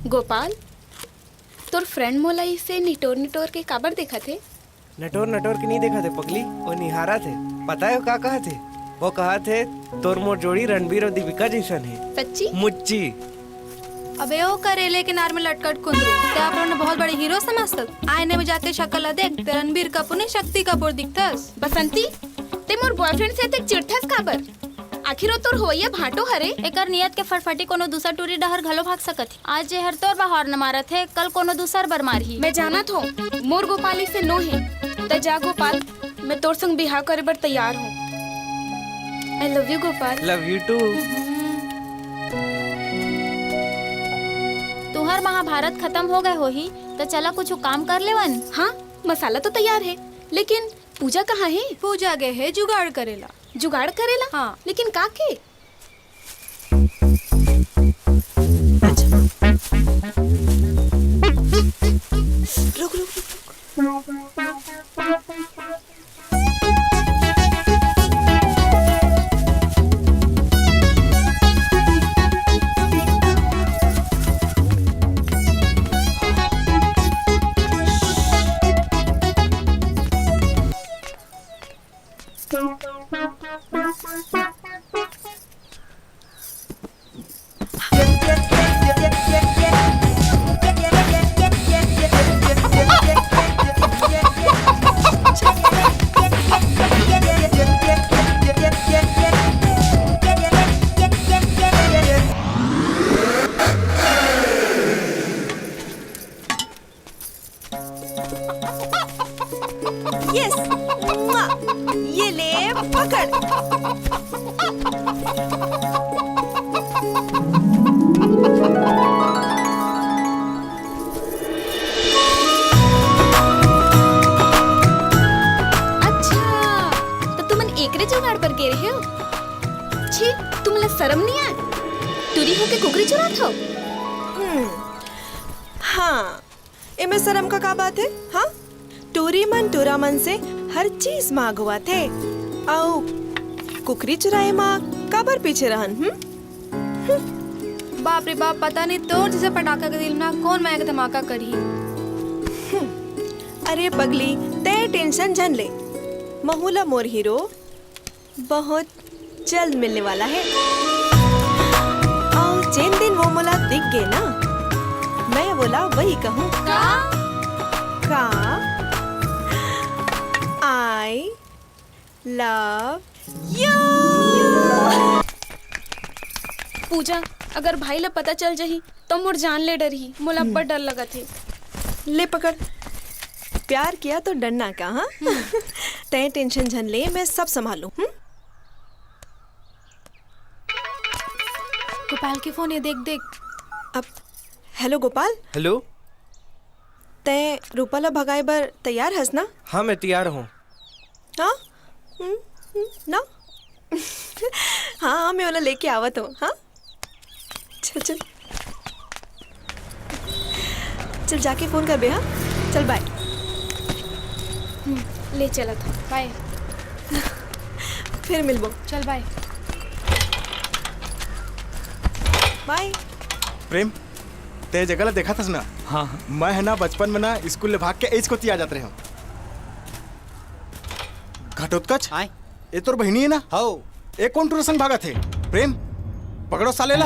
गोपाल, तोर फ्रेंड मोला इसे निटोर निटोर के काबर देखा थे? नटोर नटोर के नहीं देखा थे पगली, वो निहारा थे। पता है वो क्या कहा थे? वो कहा थे तोर मोर जोड़ी रणबीर और दीपिका जैसन है। सच्ची? मुच्ची। अबे ओ करेले किनार में लटकट कुंदरू, ते आप लोग ने बहुत बड़े हीरो समझतक। आईने में जाके शक्ल देख, ते रणबीर कपूर नहीं शक्ति कपूर दिखतस। बसंती, ते मोर बॉयफ्रेंड से ते चिढ़थस काबर? आखिर वो तोर होइया भाटो हरे। एकर नियत के फटफटी कोनो दूसरा टूरी डहर घलो भाग सकत है। आज जे हर तोर बाहर न मारत है, कल कोनो दूसर बर मारही। मैं जानत हो मोर गोपाली से नो है। त जा गोपाल, मैं तोर संग बिहाव करे बर तैयार हूँ। I love you Gopal. Love you too. तुहर महाभारत खत्म हो गए होही, तो चला कुछ काम कर लेवन। हाँ, मसाला तो तैयार है, लेकिन पूजा कहाँ है? पूजा गए है जुगाड़ करेला। जुगाड़ करेला? हाँ। लेकिन का के? रुक रुक रुक। यस, ये ले पकड़। अच्छा, तो तुमन एकरे जुगाड़ पर गे रहे हो? छी, तुमला शर्म नहीं आए? टूरी होके कुकरी चुरात हो? हाँ, इमे शर्म का क्या बात है? हाँ, टूरी मन से हर चीज मांग हुआ थे। आओ, कुकरी चुराए माँ काबर पीछे रहन? बाप रे बाप, पता नहीं तोर जैसे पटाखा के दिल ना कौन मैं धमाका करी। अरे पगली, ते टेंशन जन ले। महुला मोर हीरो बहुत जल्द मिलने वाला है। और जिन दिन वो मोला दिख गए ना, मैं बोला वही कहूँ। का आई लव यू। पूजा, अगर भाई ला पता चल जही तो मोर जान ले डरही। मोला अब्बड़ डर लगत है। ले पकड़। प्यार किया तो डरना का? हाँ, तय टेंशन झन ले, मैं सब संभालू। गोपाल के फोन है, देख देख। अब हेलो गोपाल, हेलो। तय रूपाला भगाए बर तैयार हस ना? हाँ, मैं तैयार हूँ। हाँ ना। हाँ, मैं वाला लेके आवत हूँ। हाँ, चल चल चल, जाके फोन कर बे। हाँ, चल बाय। ले चला था। बाय। फिर मिलबो। चल बाय। बाय। प्रेम, ते जगह ला देखा था ना? हाँ मैं है ना बचपन में ना स्कूल ले भाग के एज को आ जाते रहे हूँ। घटोत्कच, आए ये तोर बहनी है ना? हो एक कौन टूर संग भागा थे? प्रेम, पकड़ो साले ला।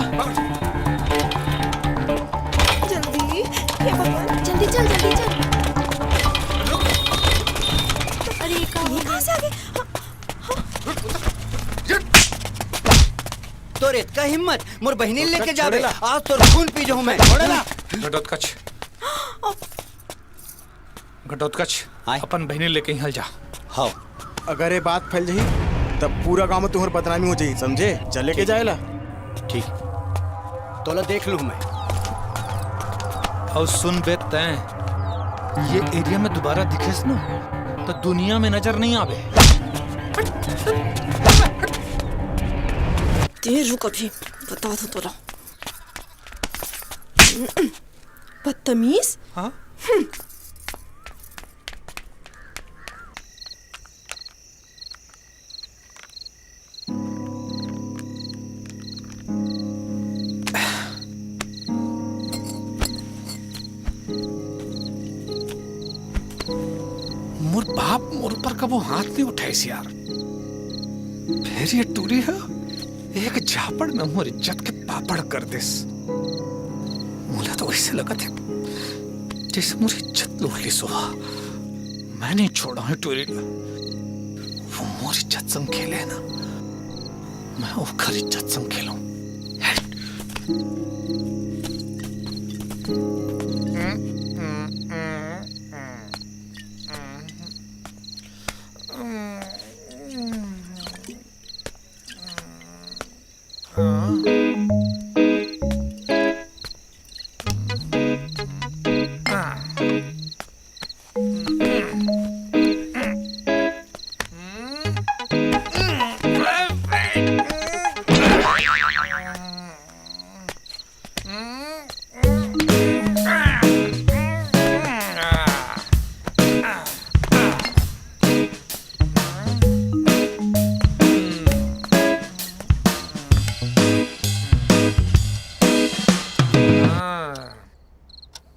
जल्दी, हे भगवान। जल्दी चल, जल्दी चल। अरे ये कहाँ से आ गए? तोर इतना हिम्मत मोर बहनी लेके जावे। छोड़ेला। आज तोर खून पी जाऊं मैं। छोड़ेला। घटोत्कच, घटोत्कच, आए। अपन बहनी लेके यहाँ जा। हाँ, अगर ये बात फैल जाही तब पूरा गांव में तुम्हारी बदनामी हो जाही, समझे? चले के जाएला। ठीक, तोला देख लूं मैं। और सुन बे, तैं ये एरिया में दोबारा दिखेस ना तो दुनिया में नजर नहीं आवे। देर रुक, अभी बता दो तोरा। बदतमीज। हाँ, मोर ऊपर कबो हाथ नहीं उठाइस यार। फिर ये टूरी है एक झापड़ में मोर इज्जत के पापड़ कर दिस। मुझे तो ऐसे लगा था जैसे मोर इज्जत लूट ली सुहा। मैं नहीं छोड़ा हूँ टूरी को। वो मोर इज्जत संग खेले ना, मैं ओखर इज्जत संग खेलूं।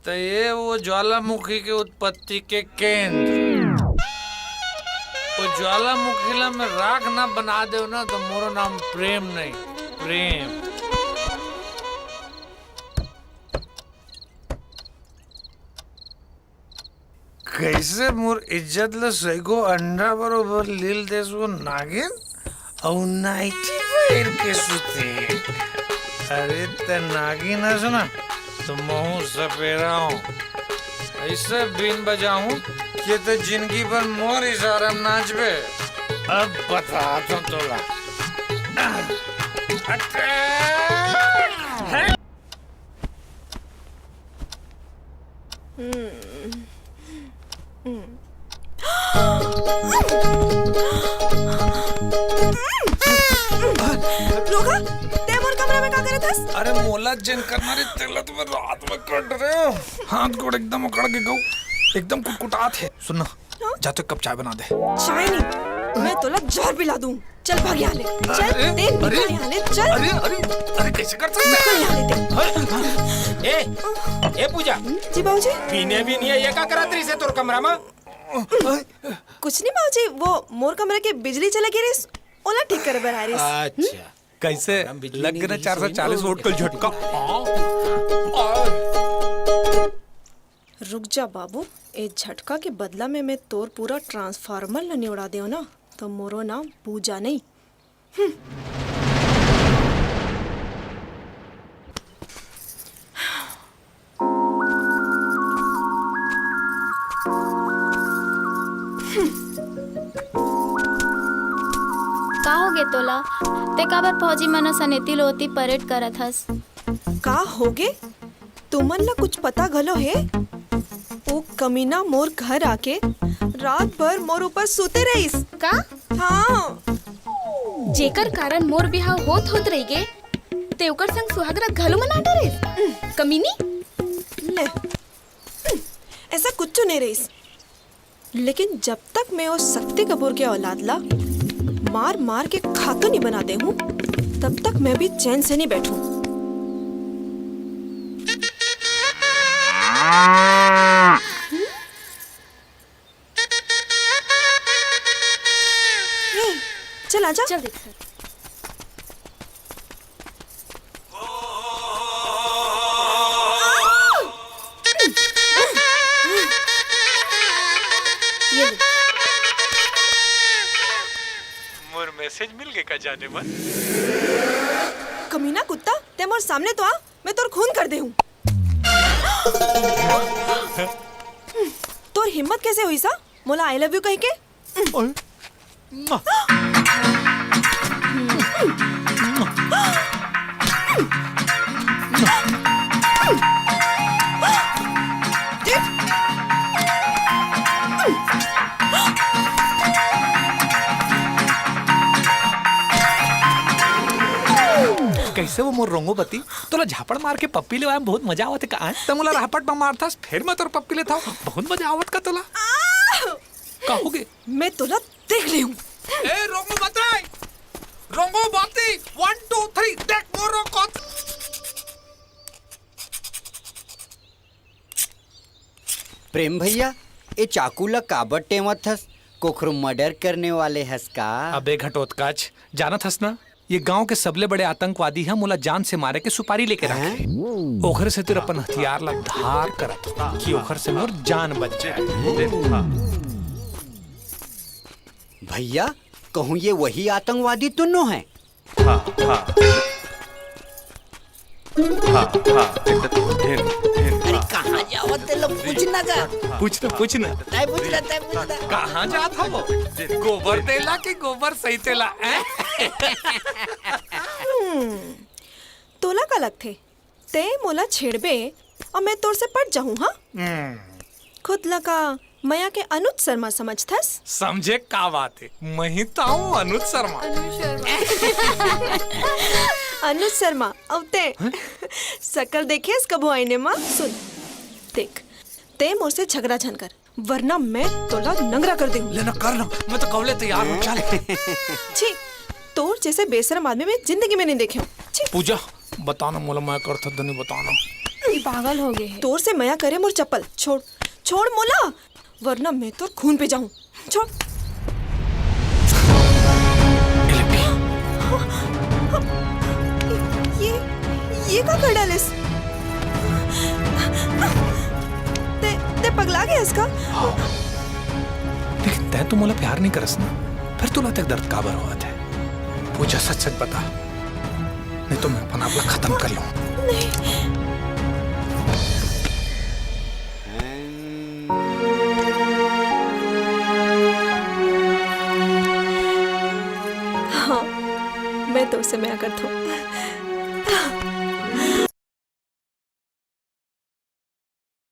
तो ये वो ज्वालामुखी के उत्पत्ति के केंद्र। वो ज्वालामुखी ला में राख ना बना दे ना तो मोरो नाम प्रेम नहीं, प्रेम। कैसे मोर इज्जत ले सैगो अंडा बरोबर लील देस वो नागिन और नाइटी पैर के सुते। अरे ते नागिन है सुना तो महू सपेरा हूँ। ऐसे बीन बजाऊं कि तो जिंदगी भर मोर इशारा नाचबे। अब बता तो तोला। रोका, ते मोर कमरा में का करे थस? अरे मोला जिन करना रे तेला तो मैं रात में कट रहे हो। हाथ गोड़ एकदम उकड़ के गऊ, एकदम कुटकुटात है। सुनना, जा तो कप चाय बना दे। चाय नहीं, मैं तोला जहर पिला दूं। चल भाग यहाँ ले, चल ते निकल यहाँ ले, चल। अरे अरे अरे कैसे कर सकते निकल यहाँ ले ते। ए पूजा जी बाबूजी। पीने भी नहीं है ये का करत रही से तोर कमरा में? कुछ नहीं बाबूजी, वो मोर कमरे की बिजली चला गिरी, ओला ठीक करे बर आरिस। अच्छा कैसे लग गए 440 वोल्ट का झटका। रुक जा बाबू, ए झटका के बदला में मैं तोर पूरा ट्रांसफार्मर न निउड़ा देव ना तो मोरो नाम पूजा नहीं। का हो गे तोला? ते काबर फौजी मन सनेती लोती परेड करत हस? का होगे? तुमन ला कुछ पता घलो है? वो कमीना मोर घर आके रात भर मोर ऊपर सोते रहीस का हाँ। जेकर कारण मोर बिहाव होत रही गे ते ओकर संग सुहागरात घलो मना डरे कमीनी। ले ऐसा कुछ नहीं रहीस, लेकिन जब तक मैं उस शक्ति कपूर के औलाद ला मार मार के खातो नहीं बनाते हूँ तब तक मैं भी चैन से नहीं बैठूं। चल आजा। चल देख ये ले। मोर मैसेज मिल गए का जाने मन। कमीना कुत्ता, ते मोर सामने तो आ, मैं तोर खून कर दे हूँ। तोर हिम्मत कैसे हुई सा मोला आई लव यू कह के? कैसे वो मोर रोंगोबती तोला झापड़ मार के पप्पी ले आया बहुत मजा आवत का त मोला राहपट में मारथास फिर मैं तोर पप्पी लेता हूं बहुत मजा आवत का तोला का होगे मैं तोला देख ले हूं। ए रोंगोबती 1 2 3 देख मोरो कोत। प्रेम भैया ए चाकू ला काबर टेमत थस? कोखरो मर्डर करने वाले हंसका। अबे घटोत्कच, जानत हस ना, ये गांव के सबले बड़े आतंकवादी हैं। मोला जान से मारे के सुपारी लेके रखे। ओखर से तेरा अपन हथियार ला धार करत हो कि ओखर से मोर जान बच जाए। भैया कहूँ ये वही आतंकवादी तो नो है? अरे कहाँ जाओ ते लोग पूछना का? पूछना तय पूछना तय पूछना। कहाँ जाता वो? गोबर देला कि गोबर सही तेला? तोला का लग थे ते मोला छेड़बे और मैं तोर से पट जाऊँ। हाँ खुद लगा मया के अनुज शर्मा समझथस। समझे का बात है? मैं ही तो हूँ अनुज शर्मा। अनुज शर्मा अब ते शकल देखे इस कबो आईने माँ। सुन देख ते मोर से झगड़ा झन कर वरना मैं तोला नंगरा कर दूँ। लेना कर लो, मैं तो कवले तैयार हूँ। चल। छी तोर जैसे बेशरम आदमी में जिंदगी में नहीं देखे हूँ। छी पूजा बताना मोला, मैं करता धनी बताना। ये पागल हो गए हैं। तोर से मया करे मोर चप्पल छोड़ छोड़ मोला, वरना मैं तो खून पे जाऊं। छोड़। ये का कर डालिस? ते पगला गया इसका? लेकिन तै तो मोला प्यार नहीं करस ना, फिर तुला तक दर्द काबर हुआ थे? पूजा सच सच बता, नहीं तो मैं अपन आपला खत्म कर लूं। नहीं। हाँ मैं तो उसे मैं करता हूँ।